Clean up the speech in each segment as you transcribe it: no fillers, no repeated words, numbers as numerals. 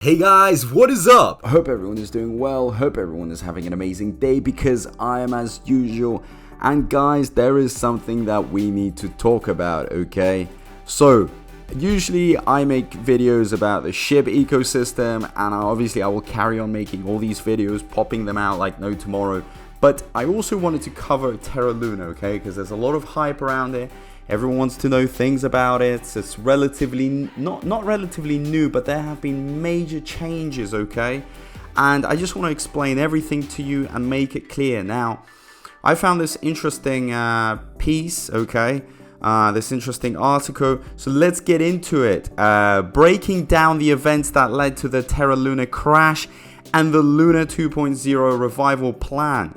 Hey guys, what is up? I hope everyone is doing well, hope everyone is having an amazing day because I am as usual. And guys, there is something that we need to talk about, okay? So, usually I make videos about the SHIB ecosystem, and obviously I will carry on making all these videos, popping them out like no tomorrow. But I also wanted to cover Terra Luna, okay? Because there's a lot of hype around it. Everyone wants to know things about it. It's relatively, not relatively new, but there have been major changes, okay? And I just want to explain everything to you and make it clear. Now, I found this interesting piece, okay? This interesting article. So let's get into it. Breaking down the events that led to the Terra Luna crash and the Luna 2.0 revival plan.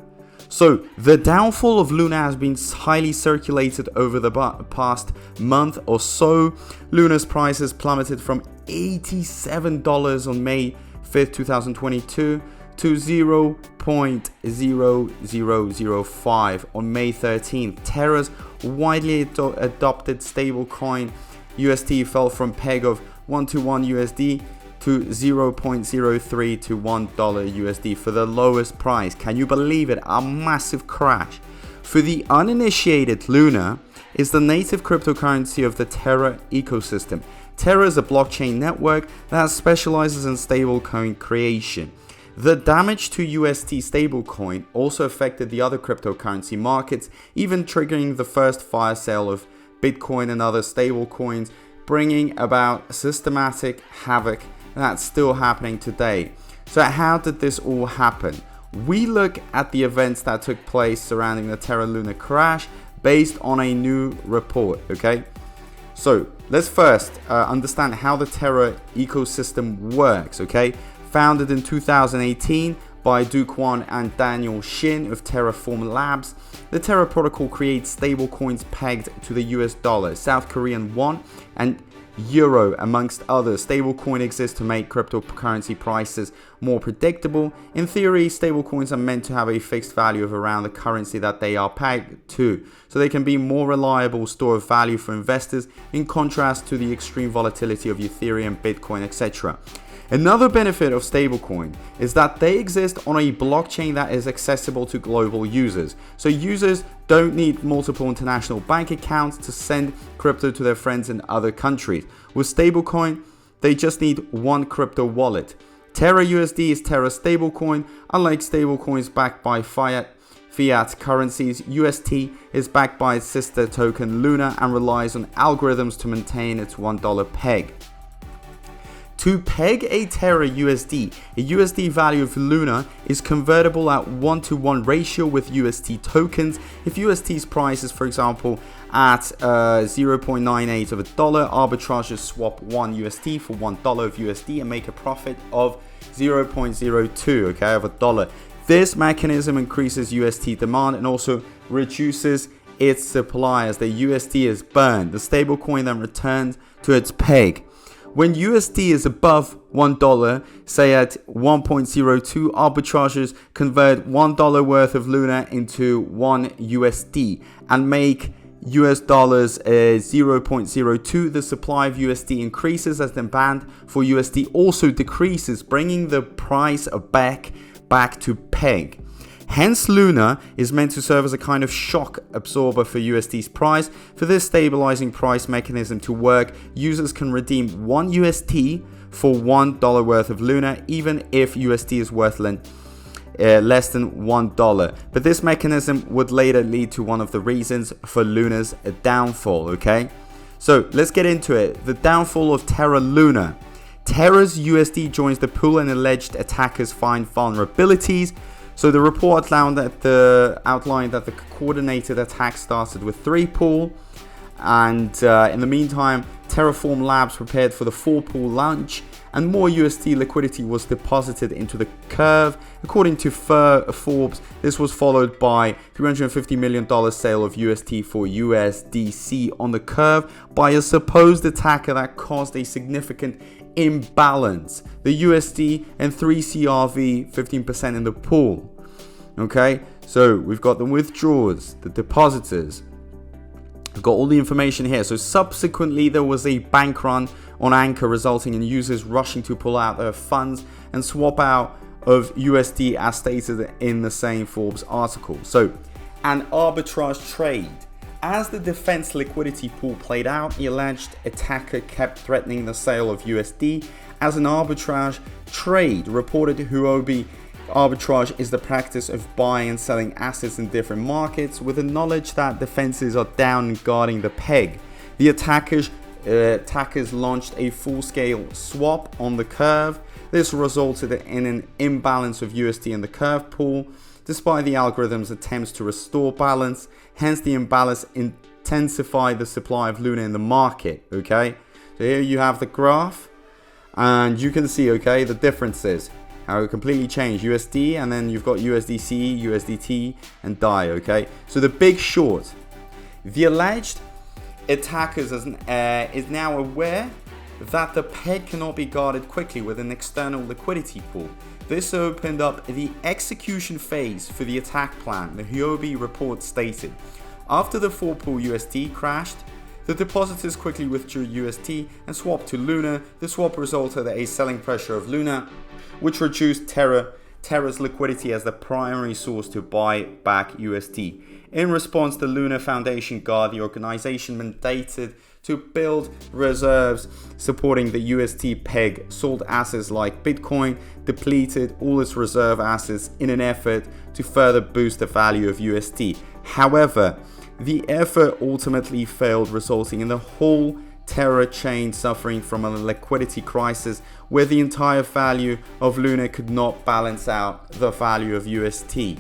So, the downfall of Luna has been highly circulated over the past month or so. Luna's prices plummeted from $87 on May 5th, 2022 to 0.0005 on May 13th. Terra's widely adopted stablecoin UST fell from peg of 1 to 1 USD to 0.03 to $1 USD for the lowest price. Can you believe it? A massive crash. For the uninitiated, Luna is the native cryptocurrency of the Terra ecosystem. Terra is a blockchain network that specializes in stablecoin creation. The damage to UST stablecoin also affected the other cryptocurrency markets, even triggering the first fire sale of Bitcoin and other stablecoins, bringing about systematic havoc that's still happening today. So how did this all happen? We look at the events that took place surrounding the Terra Luna crash based on a new report, okay? So let's first understand how the Terra ecosystem works, okay? Founded in 2018 by Dogecoin and Daniel Shin of Terraform Labs, the Terra protocol creates stablecoins pegged to the US dollar, South Korean won, and Euro, amongst others. Stablecoin exists to make cryptocurrency prices more predictable. In theory, stablecoins are meant to have a fixed value of around the currency that they are pegged to, so they can be more reliable store of value for investors, in contrast to the extreme volatility of Ethereum, Bitcoin, etc. Another benefit of stablecoin is that they exist on a blockchain that is accessible to global users. So users don't need multiple international bank accounts to send crypto to their friends in other countries. With stablecoin, they just need one crypto wallet. Terra USD is Terra's stablecoin. Unlike stablecoins backed by fiat currencies, UST is backed by its sister token Luna and relies on algorithms to maintain its $1 peg. To peg a Terra USD, a USD value of Luna is convertible at 1-to-1 ratio with UST tokens. If UST's price is, for example, at 0.98 of a dollar, arbitrageurs swap 1 USD for $1 of USD and make a profit of 0.02, okay, of a dollar. This mechanism increases UST demand and also reduces its supply as the USD is burned. The stablecoin then returns to its peg. When USD is above $1, say at 1.02, arbitrageurs convert $1 worth of Luna into 1 USD and make US dollars 0.02. The supply of USD increases as demand for USD also decreases, bringing the price back to peg. Hence, Luna is meant to serve as a kind of shock absorber for USD's price. For this stabilizing price mechanism to work, users can redeem 1 USD for $1 worth of Luna, even if USD is worth less than $1. But this mechanism would later lead to one of the reasons for Luna's downfall, okay? So let's get into it. The downfall of Terra Luna. Terra's USD joins the pool and alleged attackers find vulnerabilities. So the report outlined that the coordinated attack started with 3 pool, and in the meantime, Terraform Labs prepared for the 4-pool launch, and more USD liquidity was deposited into the curve. According to Forbes, this was followed by $350 million sale of UST for USDC on the curve by a supposed attacker that caused a significant imbalance. The USD and 3CRV 15% in the pool. Okay, so we've got the withdrawers, the depositors, I've got all the information here. So subsequently, there was a bank run on Anchor, resulting in users rushing to pull out their funds and swap out of USD, as stated in the same Forbes article. So an arbitrage trade. As the defense liquidity pool played out, the alleged attacker kept threatening the sale of USD as an arbitrage trade. Reported Huobi, arbitrage is the practice of buying and selling assets in different markets with the knowledge that defenses are down and guarding the peg. The attackers launched a full-scale swap on the curve. This resulted in an imbalance of USD in the curve pool, despite the algorithm's attempts to restore balance. Hence, the imbalance intensified the supply of Luna in the market. Okay, so here you have the graph, and you can see, okay, the differences, how it completely changed. USD, and then you've got USDC, USDT, and DAI. Okay, so the big short, the alleged attackers is now aware that the peg cannot be guarded quickly with an external liquidity pool. This opened up the execution phase for the attack plan, the Huobi report stated. After the 4-pool USD crashed, the depositors quickly withdrew USD and swapped to Luna. The swap resulted in a selling pressure of Luna, which reduced Terra's liquidity as the primary source to buy back USD. In response, the Luna Foundation Guard, the organization mandated to build reserves supporting the USD peg, sold assets like Bitcoin, depleted all its reserve assets in an effort to further boost the value of USD. However, the effort ultimately failed, resulting in the whole Terra chain suffering from a liquidity crisis where the entire value of Luna could not balance out the value of USD.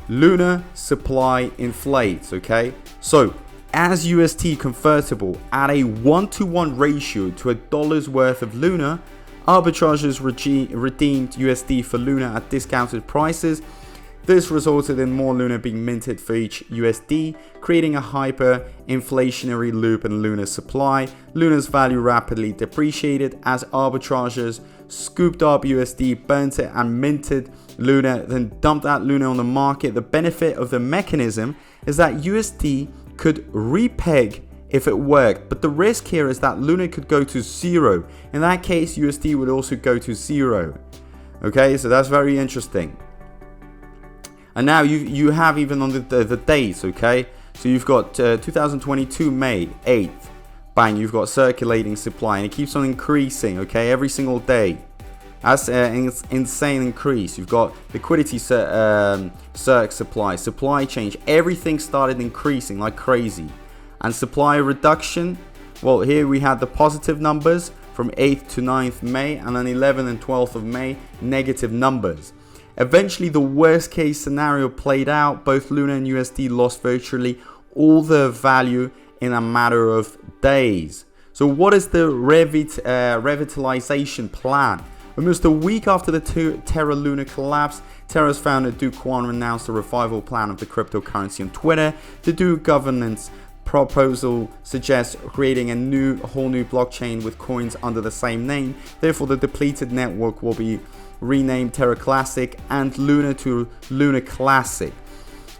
Luna supply inflates, okay? So, as USD convertible at a 1-to-1 ratio to $1 worth of Luna, arbitrageurs redeemed USD for Luna at discounted prices. This resulted in more Luna being minted for each USD, creating a hyper-inflationary loop in Luna's supply. Luna's value rapidly depreciated as arbitrageurs scooped up USD, burnt it and minted Luna, then dumped that Luna on the market. The benefit of the mechanism is that USD could repeg if it worked, but the risk here is that Luna could go to zero. In that case, USD would also go to zero. Okay, so that's very interesting. And now you have even on the dates, okay? So you've got 2022 May 8th, bang, you've got circulating supply, and it keeps on increasing, okay, every single day. That's an insane increase. You've got liquidity circ supply change, everything started increasing like crazy. And supply reduction, well, here we had the positive numbers from 8th to 9th May, and then 11th and 12th of May, negative numbers. Eventually, the worst case scenario played out. Both Luna and USD lost virtually all their value in a matter of days. So what is the revitalization plan? Almost a week after the Terra Luna collapse, Terra's founder Do Kwon announced a revival plan of the cryptocurrency on Twitter. The Do governance proposal suggests creating a whole new blockchain with coins under the same name. Therefore, the depleted network will be renamed Terra Classic and Luna to Luna Classic,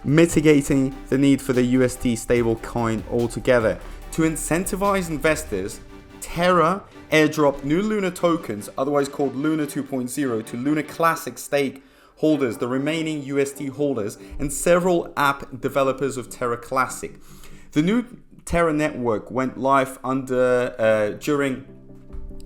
mitigating the need for the USD stablecoin altogether. To incentivize investors, Terra airdropped new Luna tokens, otherwise called Luna 2.0, to Luna Classic stake holders, the remaining USD holders, and several app developers of Terra Classic. The new Terra network went live during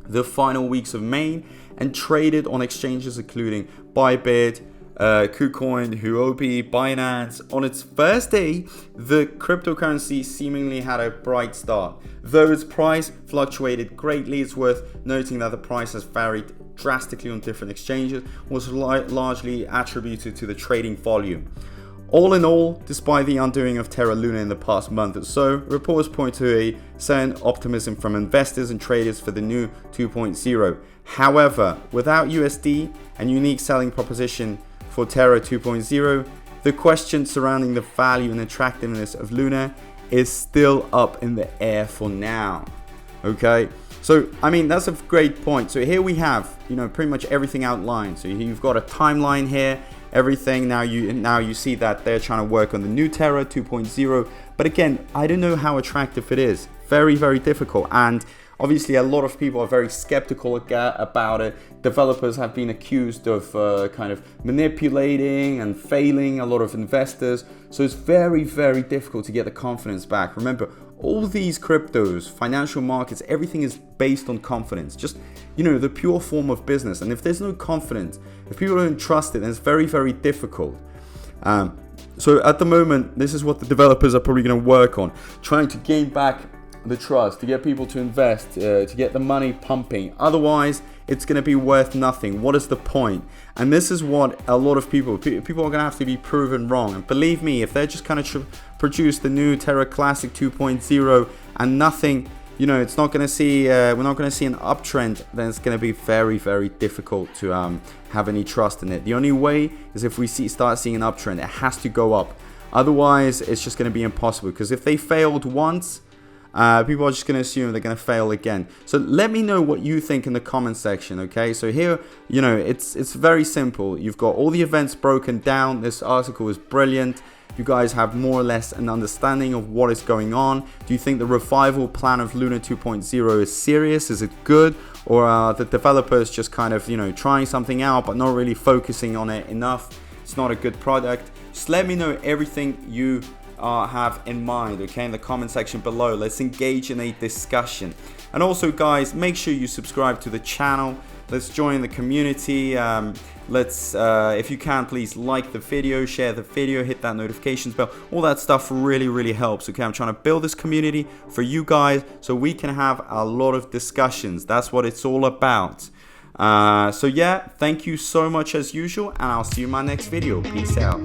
the final weeks of May and traded on exchanges including Bybit, KuCoin, Huobi, Binance. On its first day, the cryptocurrency seemingly had a bright start. Though its price fluctuated greatly, it's worth noting that the price has varied drastically on different exchanges, was largely attributed to the trading volume. All in all, despite the undoing of Terra Luna in the past month or so, reports point to a certain optimism from investors and traders for the new 2.0. However, without USD and unique selling proposition for Terra 2.0, the question surrounding the value and attractiveness of Luna is still up in the air for now. Okay, So, I mean, that's a great point. So here we have, you know, pretty much everything outlined. So you've got a timeline here, everything. Now you see that they're trying to work on the new Terra 2.0. But again, I don't know how attractive it is. Very, very difficult. And obviously, a lot of people are very skeptical about it. Developers have been accused of kind of manipulating and failing a lot of investors. So it's very, very difficult to get the confidence back. Remember, all these cryptos, financial markets, everything is based on confidence. Just, you know, the pure form of business. And if there's no confidence, if people don't trust it, then it's very, very difficult. So at the moment, this is what the developers are probably going to work on, trying to gain back the trust, to get people to invest, to get the money pumping. Otherwise, it's going to be worth nothing. What is the point? And this is what a lot of people are going to have to be proven wrong. And believe me, if they're just kind of produce the new Terra Classic 2.0 and nothing, you know, it's not going to see, we're not going to see an uptrend, then it's going to be very, very difficult to have any trust in it. The only way is if we start seeing an uptrend. It has to go up. Otherwise, it's just going to be impossible, because if they failed once, people are just going to assume they're going to fail again. So let me know what you think in the comment section, okay? So here, you know, it's very simple. You've got all the events broken down. This article is brilliant. You guys have more or less an understanding of what is going on. Do you think the revival plan of Luna 2.0 is serious? Is it good? Or are the developers just kind of, you know, trying something out but not really focusing on it enough? It's not a good product. Just let me know everything you have in mind, okay, in the comment section below. Let's engage in a discussion. And also, guys, make sure you subscribe to the channel. Let's join the community. If you can, please like the video, share the video, hit that notifications bell. All that stuff really, really helps, okay? I'm trying to build this community for you guys so we can have a lot of discussions. That's what it's all about. So yeah, thank you so much as usual, and I'll see you in my next video. Peace out.